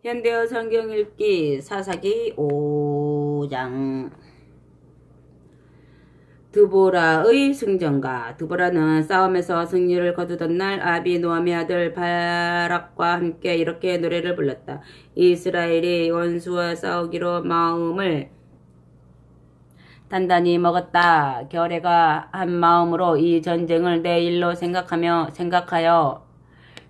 현대어 성경 읽기 사사기 5장. 드보라의 승전가. 드보라는 싸움에서 승리를 거두던 날 아비노함의 아들 바락과 함께 이렇게 노래를 불렀다. 이스라엘이 원수와 싸우기로 마음을 단단히 먹었다. 결례가 한 마음으로 이 전쟁을 내 일로 생각하여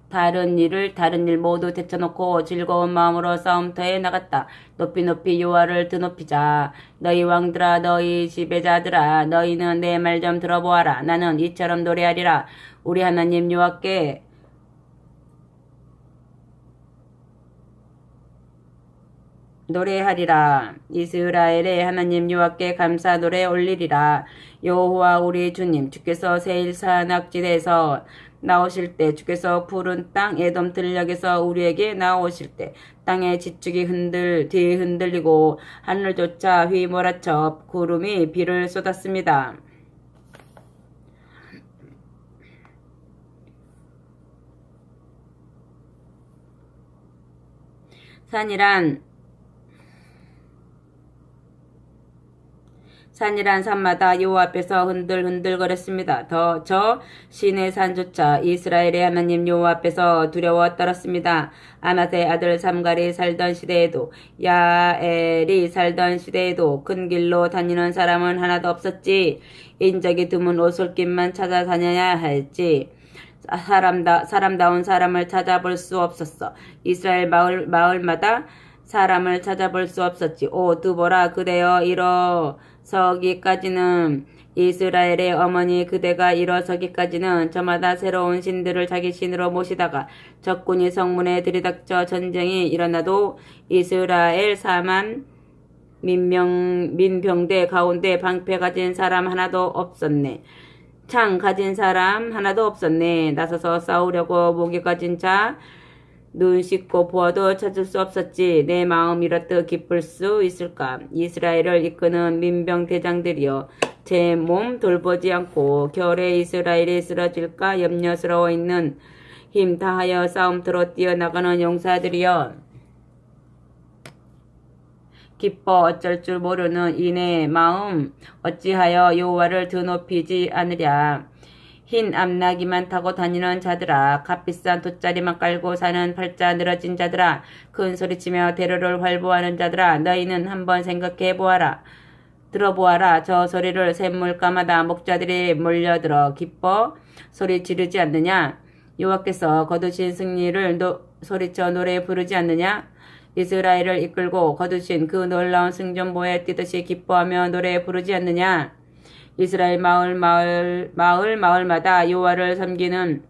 다른 일 모두 제쳐놓고 즐거운 마음으로 싸움터에 나갔다. 높이 여호와를 드높이자. 너희 왕들아, 너희 지배자들아, 너희는 내 말 좀 들어보아라. 나는 이처럼 노래하리라. 우리 하나님 여호와께 노래하리라. 이스라엘의 하나님 여호와께 감사 노래 올리리라. 여호와 우리 주님, 주께서 세일 산악지대에서 나오실 때, 주께서 푸른 땅 에돔 들녘에서 우리에게 나오실 때, 땅의 지축이 흔들리고 하늘조차 휘몰아쳐 구름이 비를 쏟았습니다. 산이란 산마다 여호와 앞에서 흔들거렸습니다. 저 시내 산조차 이스라엘의 하나님 여호와 앞에서 두려워 떨었습니다. 아낫의 아들 삼갈이 살던 시대에도, 야엘이 살던 시대에도 큰 길로 다니는 사람은 하나도 없었지. 인적이 드문 오솔길만 찾아다녀야 할지 사람다운 사람을 찾아볼 수 없었어. 이스라엘 마을마다 사람을 찾아볼 수 없었지. 오 드보라, 그대여 일어서기까지는, 이스라엘의 어머니 그대가 일어서기까지는 저마다 새로운 신들을 자기 신으로 모시다가 적군이 성문에 들이닥쳐 전쟁이 일어나도 이스라엘 4만 민병대 가운데 방패 가진 사람 하나도 없었네. 창 가진 사람 하나도 없었네. 나서서 싸우려고 무기 가진 자 눈 씻고 보아도 찾을 수 없었지. 내 마음 이렇듯 기쁠 수 있을까? 이스라엘을 이끄는 민병 대장들이여, 제 몸 돌보지 않고 겨울에 이스라엘이 쓰러질까 염려스러워 있는 힘 다하여 싸움터로 뛰어나가는 용사들이여, 기뻐 어쩔 줄 모르는 이내 마음 어찌하여 여호와를 드높이지 않으랴. 흰 암나기만 타고 다니는 자들아, 값비싼 돗자리만 깔고 사는 팔자 늘어진 자들아, 큰 소리치며 대로를 활보하는 자들아, 너희는 한번 생각해 보아라. 들어보아라. 저 소리를 샘물가마다 목자들이 몰려들어 기뻐 소리 지르지 않느냐? 여호와께서 거두신 승리를 소리쳐 노래 부르지 않느냐? 이스라엘을 이끌고 거두신 그 놀라운 승전보에 뛰듯이 기뻐하며 노래 부르지 않느냐? 이스라엘 마을마다 여호와를 섬기는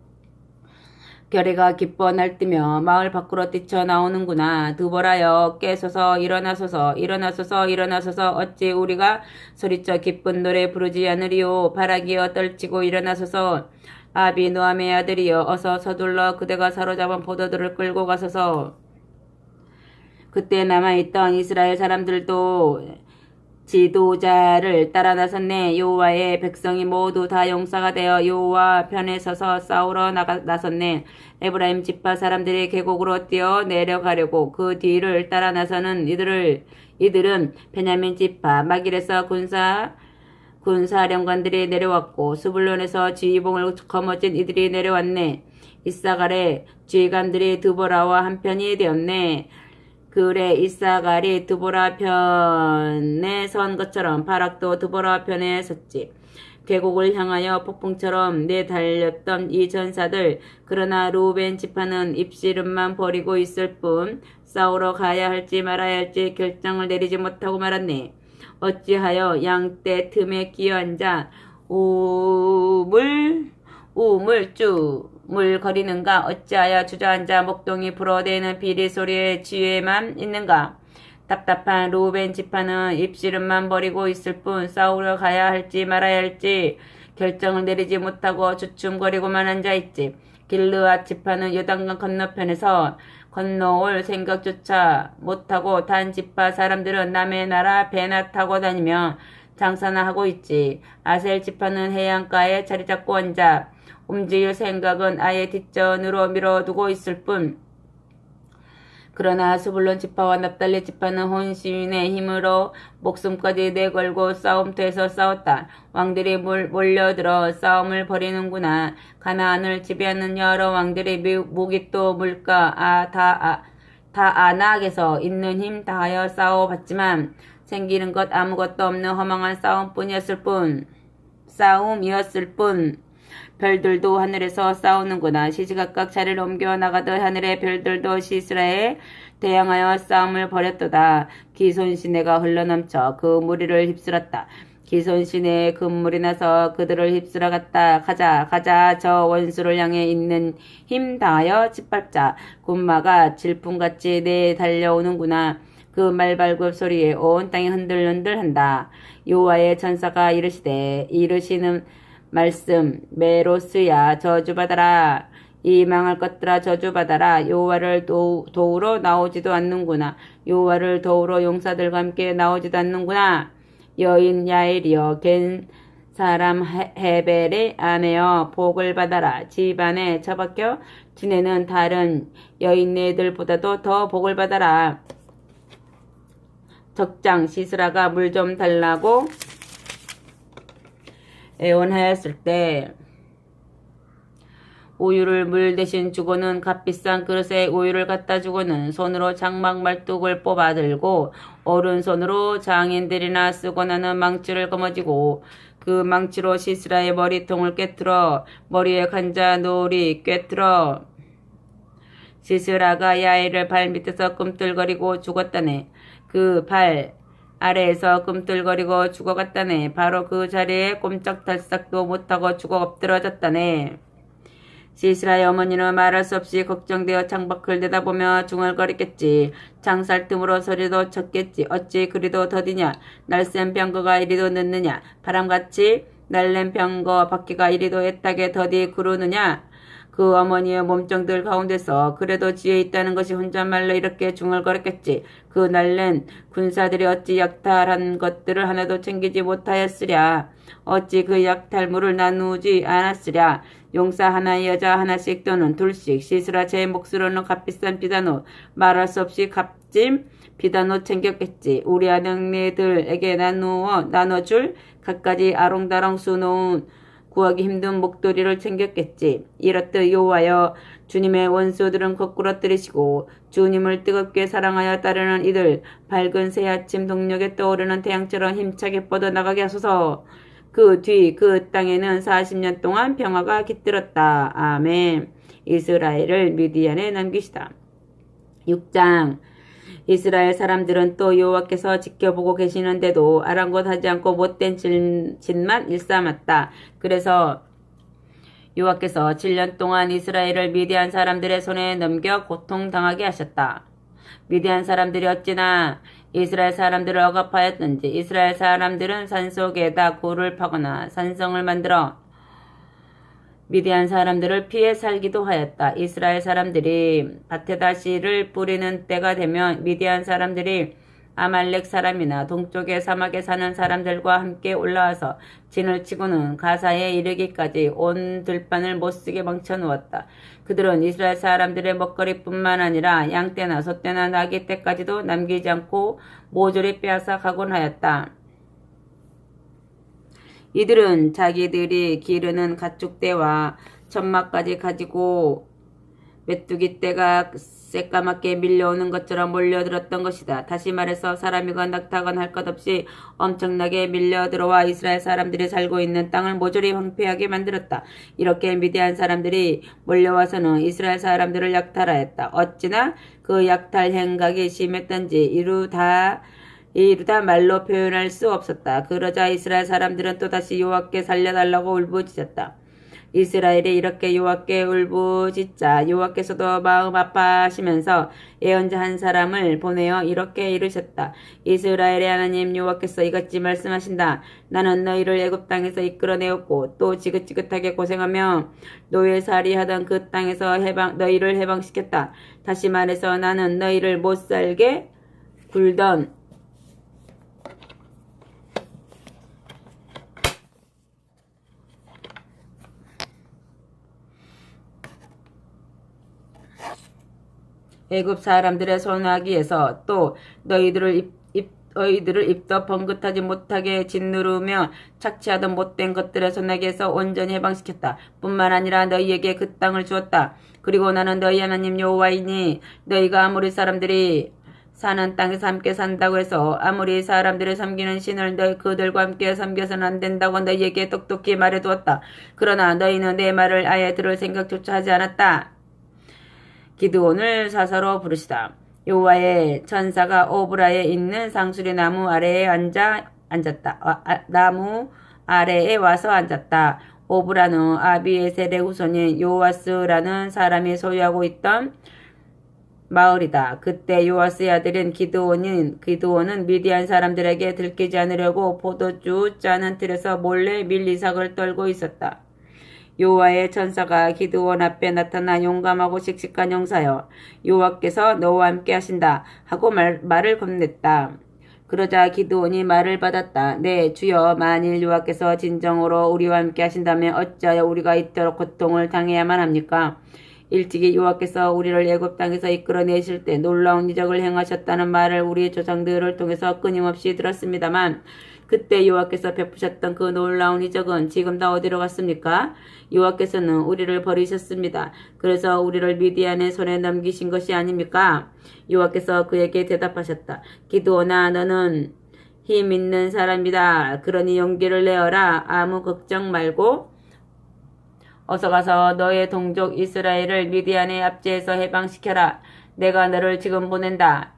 결례가 기뻐 날뛰며 마을 밖으로 뛰쳐나오는구나. 드보라여, 깨소서, 일어나소서. 어찌 우리가 소리쳐 기쁜 노래 부르지 않으리요. 바락이여, 떨치고 일어나소서. 아비노함의 아들이여, 어서 서둘러 그대가 사로잡은 포도들을 끌고 가소서. 그때 남아있던 이스라엘 사람들도 지도자를 따라 나섰네. 여호와의 백성이 모두 다 용사가 되어 여호와 편에 서서 싸우러 나섰네. 에브라임 지파 사람들이 계곡으로 뛰어 내려가려고 그 뒤를 따라 나서는 이들은 베냐민 지파 마길에서 군사령관들이 내려왔고, 스불론에서 지휘봉을 거머쥔 이들이 내려왔네. 이사갈의 지휘관들이 드보라와 한편이 되었네. 그래, 이사갈이 드보라 편에 선 것처럼 바락도 드보라 편에 섰지. 계곡을 향하여 폭풍처럼 내달렸던 이 전사들, 그러나 루벤 지파는 입씨름만 벌이고 있을 뿐 싸우러 가야 할지 말아야 할지 결정을 내리지 못하고 말았네. 어찌하여 양떼 틈에 끼어앉아 우물쭈물거리는가? 어찌하여 주저앉아 목동이 불어대는 비리 소리의 지혜만 있는가? 답답한 루벤 지파는 입씨름만 벌이고 있을 뿐 싸우러 가야 할지 말아야 할지 결정을 내리지 못하고 주춤거리고만 앉아있지. 길르앗 지파는 요단강 건너편에서 건너올 생각조차 못하고 단 지파 사람들은 남의 나라 배나 타고 다니며 장사나 하고 있지. 아셀 지파는 해안가에 자리 잡고 앉아 움직일 생각은 아예 뒷전으로 밀어두고 있을 뿐 그러나 스불론 지파와 납달리 지파는 온 시민의 힘으로 목숨까지 내걸고 싸움터에서 싸웠다. 왕들이 몰려들어 싸움을 벌이는구나. 가나안을 지배하는 여러 왕들의 무기 또 물가 다아낙에서 있는 힘 다하여 싸워봤지만 생기는 것 아무것도 없는 허망한 싸움이었을 뿐 별들도 하늘에서 싸우는구나. 시시각각 자리를 옮겨 나가던 하늘의 별들도 시스라에 대항하여 싸움을 벌였도다. 기손 시내가 흘러넘쳐 그 무리를 휩쓸었다. 기손 시내에 금물이 나서 그들을 휩쓸어 갔다. 가자 저 원수를 향해 있는 힘 다하여 짓밟자. 군마가 질풍같이 달려오는구나. 그 말발굽 소리에 온 땅이 흔들흔들한다. 여호와의 천사가 이르시는 말씀 메로스야 저주받아라. 이 망할 것들아 저주받아라. 여호와를 도우러 나오지도 않는구나. 여호와를 도우러 용사들과 함께 나오지도 않는구나. 여인 야엘이여 겐 사람 헤벨의 아내여 복을 받아라. 집안에 처박혀 지내는 다른 여인네들보다도 더 복을 받아라. 적장 시스라가 물 좀 달라고 애원하였을 때 우유를 물 대신 주고는 값비싼 그릇에 우유를 갖다 주고는 손으로 장막 말뚝을 뽑아 들고 오른손으로 장인들이나 쓰고 나는 망치를 거머쥐고 그 망치로 시스라의 머리통을 꿰뚫어 머리에 간자 노리 꿰뚫어 시스라가 야엘을 발 밑에서 꿈틀거리고 죽었다네. 그 발 아래에서 꿈틀거리고 죽어갔다네. 바로 그 자리에 꼼짝달싹도 못하고 죽어 엎드러졌다네. 시스라의 어머니는 말할 수 없이 걱정되어 창밖을 내다보며 중얼거렸겠지. 창살 틈으로 소리도 쳤겠지. 어찌 그리도 더디냐. 날쌘 병거가 이리도 늦느냐. 바람같이 날랜 병거 바퀴가 이리도 애타게 더디 구르느냐. 그 어머니의 몸종들 가운데서 그래도 지혜 있다는 것이 혼잣말로 이렇게 중얼거렸겠지. 그 날랜 군사들이 어찌 약탈한 것들을 하나도 챙기지 못하였으랴. 어찌 그 약탈물을 나누지 않았으랴. 용사 하나 여자 하나씩 또는 둘씩 시스라 제 몫으로는 값비싼 비단옷 말할 수 없이 값진 비단옷 챙겼겠지. 우리 아들네들에게 나눠줄 갖가지 아롱다롱 수놓은 구하기 힘든 목도리를 챙겼겠지. 이렇듯 여호와여 주님의 원수들은 거꾸로 때리시고 주님을 뜨겁게 사랑하여 따르는 이들 밝은 새아침 동력에 떠오르는 태양처럼 힘차게 뻗어나가게 하소서. 그 뒤 그 땅에는 40년 동안 평화가 깃들었다. 아멘. 이스라엘을 미디안에 남기시다. 6장 이스라엘 사람들은 또 여호와께서 지켜보고 계시는데도 아랑곳하지 않고 못된 짓만 일삼았다. 그래서 여호와께서 7년 동안 이스라엘을 미디안 사람들의 손에 넘겨 고통당하게 하셨다. 미디안 사람들이 어찌나 이스라엘 사람들을 억압하였던지 이스라엘 사람들은 산속에다 굴을 파거나 산성을 만들어 미디안 사람들을 피해 살기도 하였다. 이스라엘 사람들이 밭에다 씨를 뿌리는 때가 되면 미디안 사람들이 아말렉 사람이나 동쪽의 사막에 사는 사람들과 함께 올라와서 진을 치고는 가사에 이르기까지 온 들판을 못쓰게 망쳐놓았다. 그들은 이스라엘 사람들의 먹거리뿐만 아니라 양떼나 소떼나 나귀 떼까지도 남기지 않고 모조리 빼앗아 가곤 하였다. 이들은 자기들이 기르는 가축떼와 천막까지 가지고 메뚜기 떼가 새까맣게 밀려오는 것처럼 몰려들었던 것이다. 다시 말해서 사람이건 낙타건 할 것 없이 엄청나게 밀려들어와 이스라엘 사람들이 살고 있는 땅을 모조리 황폐하게 만들었다. 이렇게 미디안 사람들이 몰려와서는 이스라엘 사람들을 약탈하였다. 어찌나 그 약탈 행각이 심했던지 이루다 말로 표현할 수 없었다. 그러자 이스라엘 사람들은 또다시 여호와께 살려달라고 울부짖었다. 이스라엘이 이렇게 여호와께 울부짖자 여호와께서도 마음 아파하시면서 예언자 한 사람을 보내어 이렇게 이르셨다. 이스라엘의 하나님 여호와께서 이같이 말씀하신다. 나는 너희를 애굽 땅에서 이끌어내었고 또 지긋지긋하게 고생하며 노예살이 하던 그 땅에서 너희를 해방시켰다. 다시 말해서 나는 너희를 못살게 굴던 애굽 사람들의 손아귀에서 또 너희들을 입도 번긋하지 못하게 짓누르며 착취하던 못된 것들의 손아귀에서 온전히 해방시켰다. 뿐만 아니라 너희에게 그 땅을 주었다. 그리고 나는 너희 하나님 여호와이니 너희가 아모리 사람들이 사는 땅에서 함께 산다고 해서 아무리 사람들을 섬기는 신을 그들과 함께 섬겨서는 안 된다고 너희에게 똑똑히 말해두었다. 그러나 너희는 내 말을 아예 들을 생각조차 하지 않았다. 기드온을 사사로 부르시다. 여호와의 천사가 오브라에 있는 상수리 나무 아래에 앉았다. 나무 아래에 와서 앉았다. 오브라는 아비에셀의 후손인 요아스라는 사람이 소유하고 있던 마을이다. 그때 요아스의 아들인 기드온은 미디안 사람들에게 들키지 않으려고 포도주 짜는 틀에서 몰래 밀리삭을 떨고 있었다. 여호와의 천사가 기드온 앞에 나타나 용감하고 씩씩한 용사여, 여호와께서 너와 함께 하신다 하고 말을 건넸다. 그러자 기드온이 말을 받았다. 네, 주여, 만일 여호와께서 진정으로 우리와 함께 하신다면 어찌하여 우리가 이토록 고통을 당해야만 합니까? 일찍이 여호와께서 우리를 애굽 땅에서 이끌어내실 때 놀라운 이적을 행하셨다는 말을 우리 조상들을 통해서 끊임없이 들었습니다만 그때 여호와께서 베푸셨던 그 놀라운 이적은 지금 다 어디로 갔습니까? 여호와께서는 우리를 버리셨습니다. 그래서 우리를 미디안의 손에 넘기신 것이 아닙니까? 여호와께서 그에게 대답하셨다. 기드온아, 너는 힘 있는 사람이다. 그러니 용기를 내어라. 아무 걱정 말고 어서 가서 너의 동족 이스라엘을 미디안의 압제에서 해방시켜라. 내가 너를 지금 보낸다.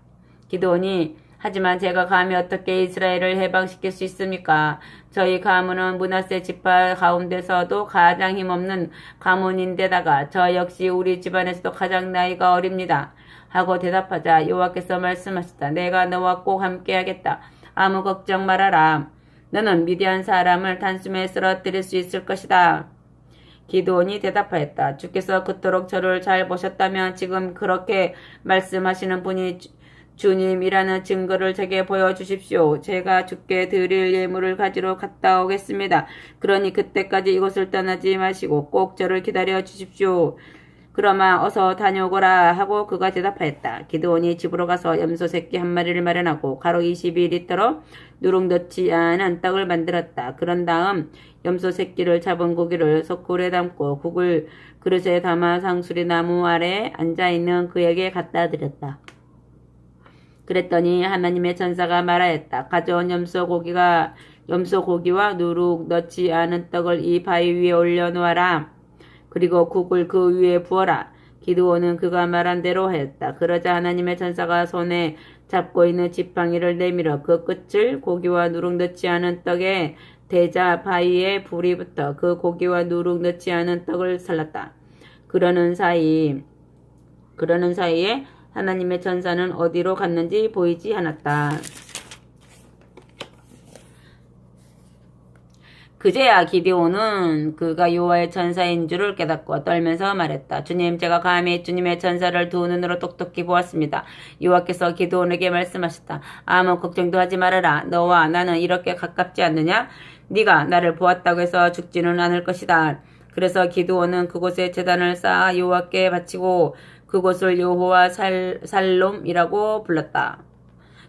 기드온이 하지만 제가 감히 어떻게 이스라엘을 해방시킬 수 있습니까? 저희 가문은 므낫세 지파 가운데서도 가장 힘없는 가문인데다가 저 역시 우리 집안에서도 가장 나이가 어립니다. 하고 대답하자 여호와께서 말씀하셨다. 내가 너와 꼭 함께하겠다. 아무 걱정 말아라. 너는 미디안 사람을 단숨에 쓰러뜨릴 수 있을 것이다. 기드온이 대답하였다. 주께서 그토록 저를 잘 보셨다면 지금 그렇게 말씀하시는 분이 주님이라는 증거를 제게 보여주십시오. 제가 주께 드릴 예물을 가지러 갔다 오겠습니다. 그러니 그때까지 이곳을 떠나지 마시고 꼭 저를 기다려 주십시오. 그러마 어서 다녀오거라 하고 그가 대답하였다. 기드온이 집으로 가서 염소 새끼 한 마리를 마련하고 가루 22리터로 누룩 넣지 않은 떡을 만들었다. 그런 다음 염소 새끼를 잡은 고기를 소굴에 담고 국을 그릇에 담아 상수리 나무 아래 앉아있는 그에게 갖다 드렸다. 그랬더니 하나님의 천사가 말하였다. 가져온 염소 고기와 누룩 넣지 않은 떡을 이 바위 위에 올려놓아라. 그리고 국을 그 위에 부어라. 기드온은 그가 말한 대로 하였다. 그러자 하나님의 천사가 손에 잡고 있는 지팡이를 내밀어 그 끝을 고기와 누룩 넣지 않은 떡에 대자 바위에 불이 붙어 그 고기와 누룩 넣지 않은 떡을 살랐다. 그러는 사이에 하나님의 천사는 어디로 갔는지 보이지 않았다. 그제야 기드온은 그가 여호와의 천사인 줄을 깨닫고 떨면서 말했다. 주님, 제가 감히 주님의 천사를 두 눈으로 똑똑히 보았습니다. 여호와께서 기드온에게 말씀하셨다. 아무 걱정도 하지 말아라. 너와 나는 이렇게 가깝지 않느냐? 네가 나를 보았다고 해서 죽지는 않을 것이다. 그래서 기드온은 그곳에 제단을 쌓아 여호와께 바치고 그곳을 여호와 살롬이라고 불렀다.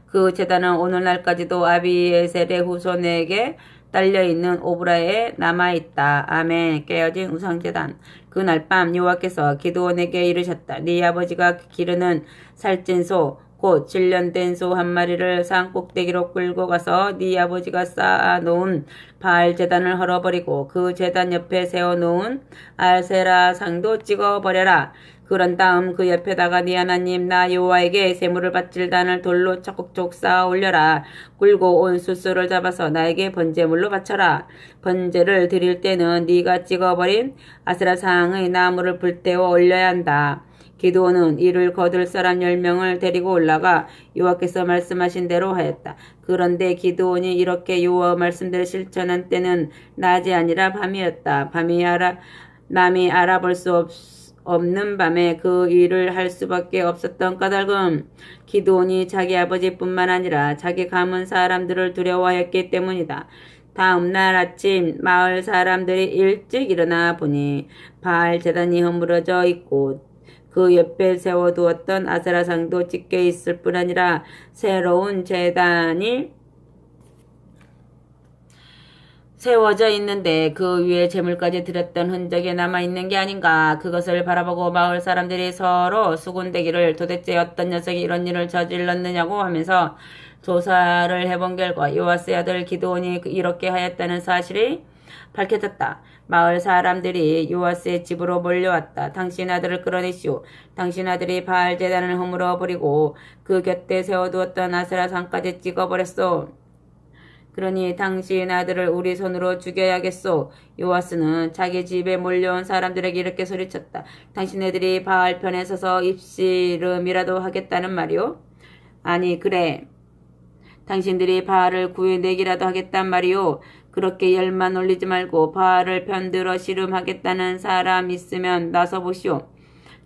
그 제단은 오늘날까지도 아비에셀의 후손에게 딸려있는 오브라에 남아있다. 아멘. 깨어진 우상제단. 그날 밤 여호와께서 기드온에게 이르셨다. 네 아버지가 기르는 살찐 소, 곧 7년 소 한 마리를 산 꼭대기로 끌고 가서 네 아버지가 쌓아놓은 바알 제단을 헐어버리고 그 제단 옆에 세워놓은 아세라 상도 찍어버려라. 그런 다음 그 옆에다가 네 하나님 나 여호와에게 제물을 바칠 단을 돌로 차곡차곡 쌓아 올려라. 굴고 온 숫소를 잡아서 나에게 번제물로 바쳐라. 번제를 드릴 때는 네가 찍어버린 아세라 상의 나무를 불태워 올려야 한다. 기드온은 이를 거둘 사람 10명을 데리고 올라가 여호와께서 말씀하신 대로 하였다. 그런데 기드온이 이렇게 여호와 말씀대로 실천한 때는 낮이 아니라 밤이었다. 남이 알아볼 수 없는 밤에 그 일을 할 수밖에 없었던 까닭은 기드온이 자기 아버지뿐만 아니라 자기 가문 사람들을 두려워했기 때문이다. 다음 날 아침 마을 사람들이 일찍 일어나 보니 바알 제단이 허물어져 있고 그 옆에 세워두었던 아세라상도 찢겨 있을 뿐 아니라 새로운 제단이 세워져 있는데 그 위에 재물까지 드렸던 흔적이 남아있는 게 아닌가. 그것을 바라보고 마을 사람들이 서로 수군대기를 도대체 어떤 녀석이 이런 일을 저질렀느냐고 하면서 조사를 해본 결과 요아스의 아들 기드온이 이렇게 하였다는 사실이 밝혀졌다. 마을 사람들이 요아스의 집으로 몰려왔다. 당신 아들을 끌어내시오. 당신 아들이 바알 제단을 허물어 버리고 그 곁에 세워두었던 아세라 상까지 찍어버렸소. 그러니 당신 아들을 우리 손으로 죽여야겠소. 요아스는 자기 집에 몰려온 사람들에게 이렇게 소리쳤다. 당신네들이 바알 편에 서서 입씨름이라도 하겠다는 말이오? 아니 그래. 당신들이 바알을 구해내기라도 하겠단 말이오. 그렇게 열만 올리지 말고 바알을 편들어 씨름하겠다는 사람 있으면 나서보시오.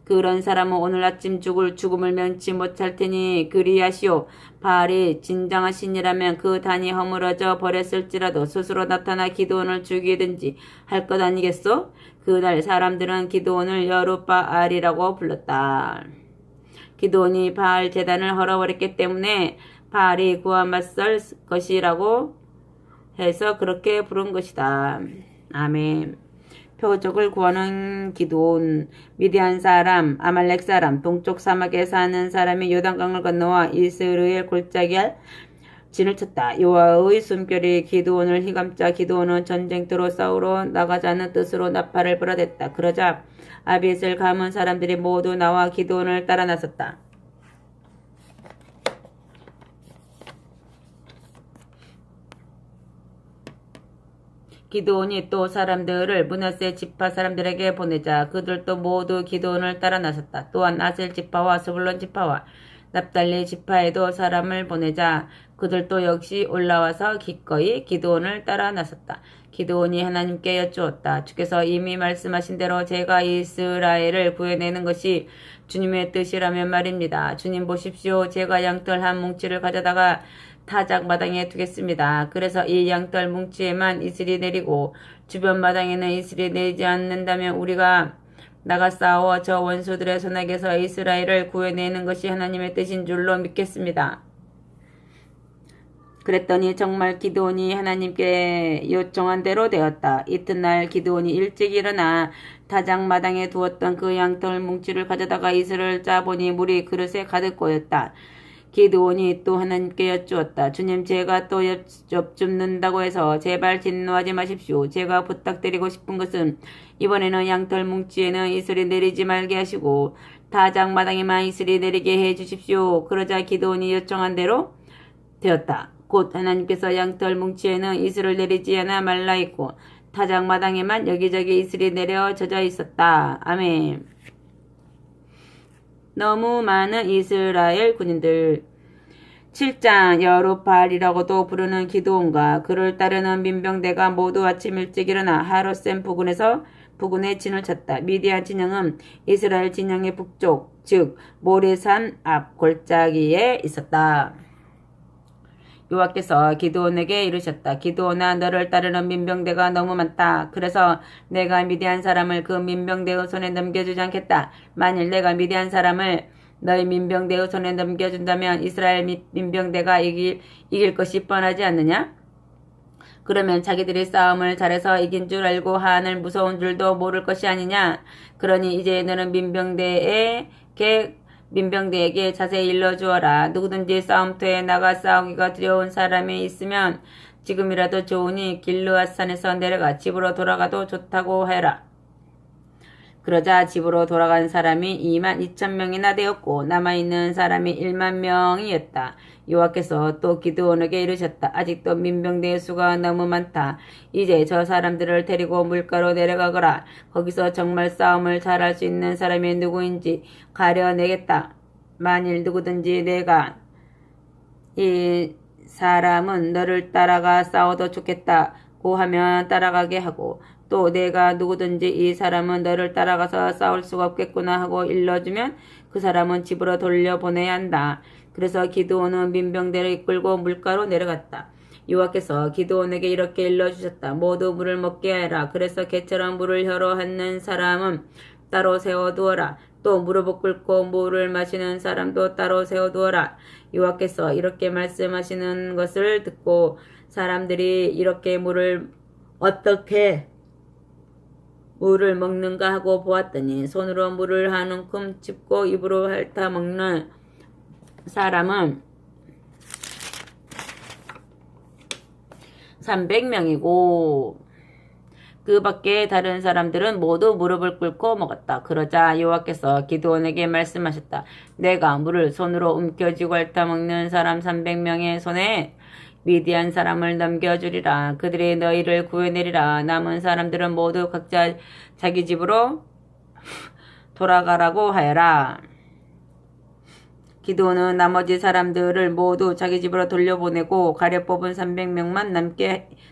그런 사람은 오늘 아침 죽을 죽음을 면치 못할 테니 그리하시오. 바알이 진정한 신이라면 그 단이 허물어져 버렸을지라도 스스로 나타나 기드온을 죽이든지 할 것 아니겠소? 그날 사람들은 기드온을 여룻바알이라고 불렀다. 기드온이 바알 제단을 헐어버렸기 때문에 바알이 그와 맞설 것이라고 해서 그렇게 부른 것이다. 아멘. 표적을 구하는 기드온. 미디안 사람, 아말렉 사람, 동쪽 사막에 사는 사람이 요단강을 건너와 이스라엘 골짜기에 진을 쳤다. 여호와의 숨결이 기드온을 휘감자 기드온은 전쟁터로 싸우러 나가자는 뜻으로 나팔을 불어댔다. 그러자 아비에셀 가문 사람들이 모두 나와 기드온을 따라 나섰다. 기드온이 또 사람들을 므낫세 지파 사람들에게 보내자 그들도 모두 기드온을 따라 나섰다. 또한 아셀 지파와 스불론 지파와 납달리 지파에도 사람을 보내자 그들도 역시 올라와서 기꺼이 기드온을 따라 나섰다. 기드온이 하나님께 여쭈었다. 주께서 이미 말씀하신 대로 제가 이스라엘을 구해내는 것이 주님의 뜻이라면 말입니다. 주님 보십시오. 제가 양털 한 뭉치를 가져다가 타작 마당에 두겠습니다. 그래서 이 양털 뭉치에만 이슬이 내리고 주변 마당에는 이슬이 내리지 않는다면 우리가 나가 싸워 저 원수들의 손에게서 이스라엘을 구해내는 것이 하나님의 뜻인 줄로 믿겠습니다. 그랬더니 정말 기드온이 하나님께 요청한 대로 되었다. 이튿날 기드온이 일찍 일어나 타작 마당에 두었던 그 양털 뭉치를 가져다가 이슬을 짜보니 물이 그릇에 가득 고였다. 기드온이 또 하나님께 여쭈었다. 주님, 제가 또 줍는다고 해서 제발 진노하지 마십시오. 제가 부탁드리고 싶은 것은 이번에는 양털 뭉치에는 이슬이 내리지 말게 하시고 타작 마당에만 이슬이 내리게 해 주십시오. 그러자 기드온이 요청한 대로 되었다. 곧 하나님께서 양털 뭉치에는 이슬을 내리지 않아 말라 있고 타작 마당에만 여기저기 이슬이 내려 젖어 있었다. 아멘. 너무 많은 이스라엘 군인들. 7장 여룻바알이라고도 부르는 기드온과 그를 따르는 민병대가 모두 아침 일찍 일어나 하롯셈 부근에 진을 쳤다. 미디안 진영은 이스라엘 진영의 북쪽, 즉 모레산 앞 골짜기에 있었다. 여호와께서 기드온에게 이르셨다. 기드온아, 너를 따르는 민병대가 너무 많다. 그래서 내가 미디안 사람을 그 민병대의 손에 넘겨주지 않겠다. 만일 내가 미디안 사람을 너희 민병대의 손에 넘겨준다면 이스라엘 민병대가 이길 것이 뻔하지 않느냐? 그러면 자기들이 싸움을 잘해서 이긴 줄 알고 한을 무서운 줄도 모를 것이 아니냐? 그러니 이제 너는 민병대에게 자세히 일러주어라. 누구든지 싸움터에 나가 싸우기가 두려운 사람이 있으면 지금이라도 좋으니 길르앗산에서 내려가 집으로 돌아가도 좋다고 해라. 그러자 집으로 돌아간 사람이 22,000명이나 되었고 남아있는 사람이 10,000명이었다. 여호와께서 또 기드온에게 이르셨다. 아직도 민병대의 수가 너무 많다. 이제 저 사람들을 데리고 물가로 내려가거라. 거기서 정말 싸움을 잘할 수 있는 사람이 누구인지 가려내겠다. 만일 누구든지 내가 이 사람은 너를 따라가 싸워도 좋겠다고 하면 따라가게 하고 또 내가 누구든지 이 사람은 너를 따라가서 싸울 수가 없겠구나 하고 일러주면 그 사람은 집으로 돌려보내야 한다. 그래서 기드온은 민병대를 이끌고 물가로 내려갔다. 여호와께서 기드온에게 이렇게 일러주셨다. 모두 물을 먹게 하라. 그래서 개처럼 물을 혀로 핥는 사람은 따로 세워두어라. 또 무릎을 꿇고 물을 마시는 사람도 따로 세워두어라. 여호와께서 이렇게 말씀하시는 것을 듣고 사람들이 이렇게 어떻게 물을 먹는가 하고 보았더니 손으로 물을 한 움큼 짚고 입으로 핥아 먹는 사람은 300명이고 그 밖에 다른 사람들은 모두 무릎을 꿇고 먹었다. 그러자 여호와께서 기드온에게 말씀하셨다. 내가 물을 손으로 움켜쥐고 핥아 먹는 사람 300명의 손에 미디안 사람을 넘겨주리라. 그들이 너희를 구해내리라. 남은 사람들은 모두 각자 자기 집으로 돌아가라고 하여라. 기드온은 나머지 사람들을 모두 자기 집으로 돌려보내고 가려 뽑은 300명만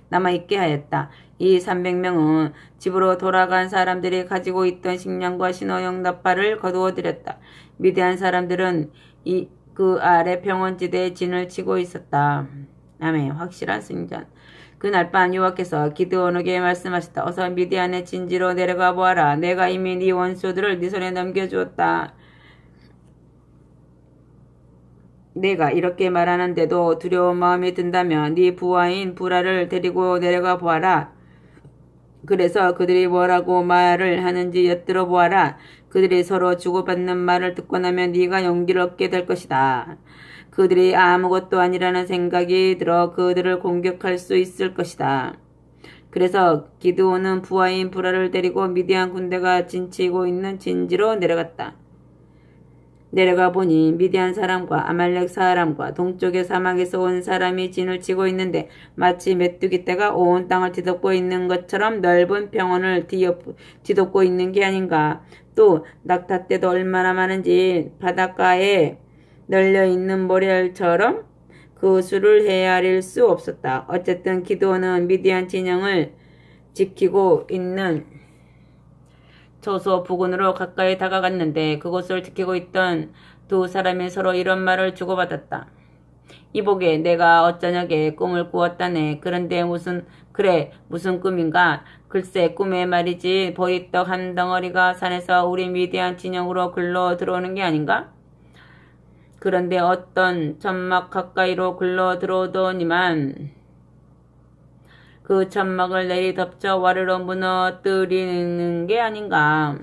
남아있게 하였다. 이 300명은 집으로 돌아간 사람들이 가지고 있던 식량과 신호용 나팔을 거두어 드렸다. 미디안 사람들은 그 아래 평원지대에 진을 치고 있었다. 아멘. 확실한 승전. 그날 밤 여호와께서 기드온에게 말씀하셨다. 어서 미디안의 진지로 내려가 보아라. 내가 이미 네 원수들을 네 손에 넘겨주었다. 내가 이렇게 말하는데도 두려운 마음이 든다면 네 부하인 부라를 데리고 내려가 보아라. 그래서 그들이 뭐라고 말을 하는지 엿들어 보아라. 그들이 서로 주고받는 말을 듣고 나면 네가 용기를 얻게 될 것이다. 그들이 아무것도 아니라는 생각이 들어 그들을 공격할 수 있을 것이다. 그래서 기드온은 부하인 부라를 데리고 미디안 군대가 진치고 있는 진지로 내려갔다. 내려가 보니 미디안 사람과 아말렉 사람과 동쪽의 사막에서 온 사람이 진을 치고 있는데 마치 메뚜기 떼가 온 땅을 뒤덮고 있는 것처럼 넓은 평원을 뒤덮고 있는 게 아닌가. 또 낙타떼도 얼마나 많은지 바닷가에 널려있는 모래알처럼 그 수를 헤아릴 수 없었다. 어쨌든 기드온은 미디안 진영을 지키고 있는 저소 부근으로 가까이 다가갔는데 그곳을 지키고 있던 두 사람이 서로 이런 말을 주고받았다. 이보게 내가 어쩌냐게 꿈을 꾸었다네. 그런데 무슨 꿈인가? 글쎄 꿈의 말이지. 보리떡 한 덩어리가 산에서 우리 미디안 진영으로 굴러 들어오는 게 아닌가? 그런데 어떤 천막 가까이로 굴러 들어오더니만 그 천막을 내리덮쳐 와르르 무너뜨리는 게 아닌가.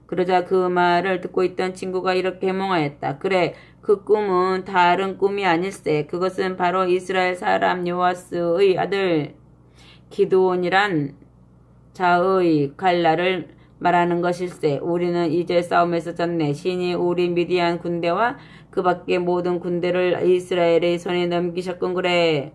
그러자 그 말을 듣고 있던 친구가 이렇게 해몽하였다. 그래, 그 꿈은 다른 꿈이 아닐세. 그것은 바로 이스라엘 사람 요아스의 아들 기드온이란 자의 갈라를 말하는 것일세. 우리는 이제 싸움에서 졌네. 신이 우리 미디안 군대와 그 밖의 모든 군대를 이스라엘의 손에 넘기셨군. 그래.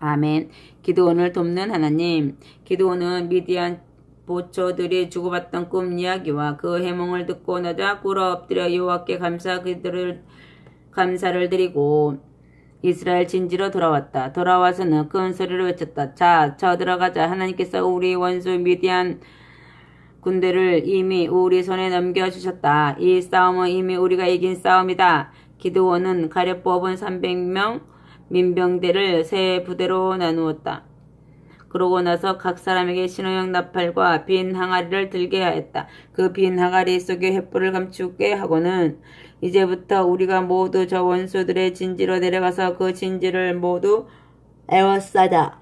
아멘. 기드온을 돕는 하나님. 기드온은 미디안 보초들이 주고받던 꿈 이야기와 그 해몽을 듣고 나자 꿇어 엎드려 여호와께 감사를 드리고 이스라엘 진지로 돌아왔다. 돌아와서는 큰 소리로 외쳤다. 자, 들어가자. 하나님께서 우리 원수 미디안 군대를 이미 우리 손에 넘겨주셨다. 이 싸움은 이미 우리가 이긴 싸움이다. 기드온은 가려 뽑은 300명 민병대를 세 부대로 나누었다. 그러고 나서 각 사람에게 신호용 나팔과 빈 항아리를 들게 하였다. 그 빈 항아리 속에 횃불을 감추게 하고는 이제부터 우리가 모두 저 원수들의 진지로 내려가서 그 진지를 모두 에워싸자.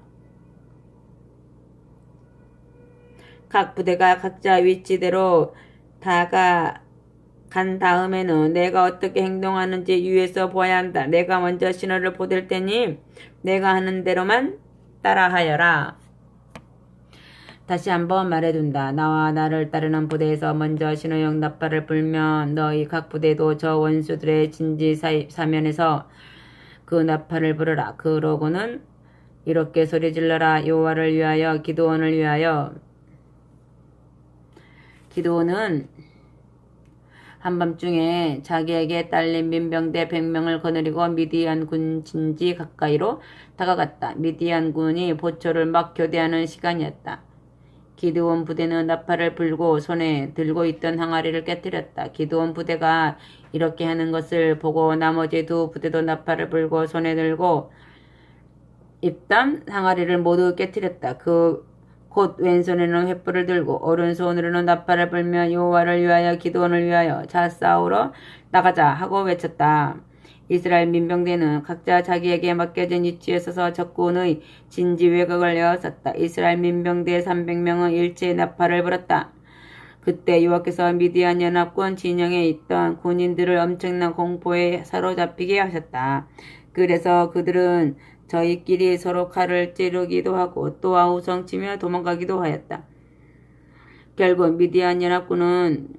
각 부대가 각자 위치대로 간 다음에는 내가 어떻게 행동하는지 위에서 보아야 한다. 내가 먼저 신호를 보낼 테니 내가 하는 대로만 따라하여라. 다시 한번 말해둔다. 나와 나를 따르는 부대에서 먼저 신호용 나팔을 불면 너희 각 부대도 저 원수들의 진지 사면에서 그 나팔을 부르라. 그러고는 이렇게 소리질러라. 여호와를 위하여 기드온을 위하여. 기드온은 한밤중에 자기에게 딸린 민병대 100명을 거느리고 미디안 군 진지 가까이로 다가갔다. 미디안 군이 보초를 막 교대하는 시간이었다. 기드온 부대는 나팔을 불고 손에 들고 있던 항아리를 깨뜨렸다. 기드온 부대가 이렇게 하는 것을 보고 나머지 두 부대도 나팔을 불고 손에 들고 있던 항아리를 모두 깨뜨렸다. 그 곧 왼손에는 횃불을 들고 오른손으로는 나팔을 불며 여호와를 위하여 기드온을 위하여 자 싸우러 나가자 하고 외쳤다. 이스라엘 민병대는 각자 자기에게 맡겨진 위치에 서서 적군의 진지 외곽을 에워쌌다. 이스라엘 민병대 300명은 일제히 나팔을 불었다. 그때 여호와께서 미디안 연합군 진영에 있던 군인들을 엄청난 공포에 사로잡히게 하셨다. 그래서 그들은 저희끼리 서로 칼을 찌르기도 하고 또 아우성치며 도망가기도 하였다. 결국 미디안 연합군은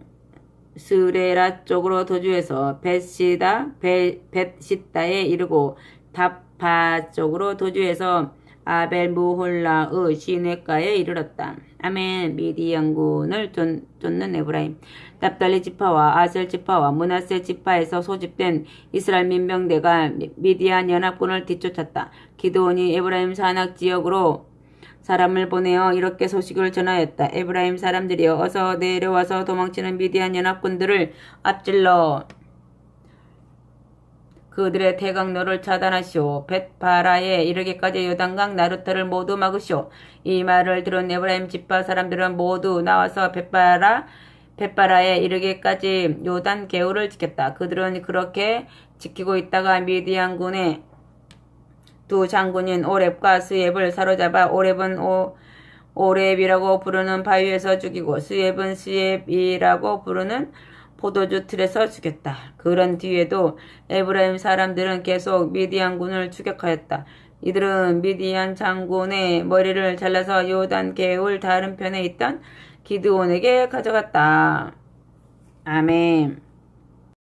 스레라 쪽으로 도주해서 벳시다에 이르고 답바 쪽으로 도주해서 아벨무홀라의 시내가에 이르렀다. 아멘. 미디안군을 쫓는 에브라임, 납달리 지파와 아셀 지파와 므낫세 지파에서 소집된 이스라엘 민병대가 미디안 연합군을 뒤쫓았다. 기드온이 에브라임 산악 지역으로 사람을 보내어 이렇게 소식을 전하였다. 에브라임 사람들이여, 어서 내려와서 도망치는 미디안 연합군들을 앞질러 그들의 대강로를 차단하시오. 벳바라에 이르기까지 요단강 나루타를 모두 막으시오. 이 말을 들은 에브라임 지파 사람들은 모두 나와서 벳바라에 이르기까지 요단 개울을 지켰다. 그들은 그렇게 지키고 있다가 미디안군의 두 장군인 오렙과 스옙을 사로잡아 오렙은 오렙이라고 부르는 바위에서 죽이고 스옙은 스옙이라고 부르는 포도주 틀에서 죽였다. 그런 뒤에도 에브라임 사람들은 계속 미디안군을 추격하였다. 이들은 미디안 장군의 머리를 잘라서 요단 개울 다른 편에 있던 기드온에게 가져갔다. 아멘.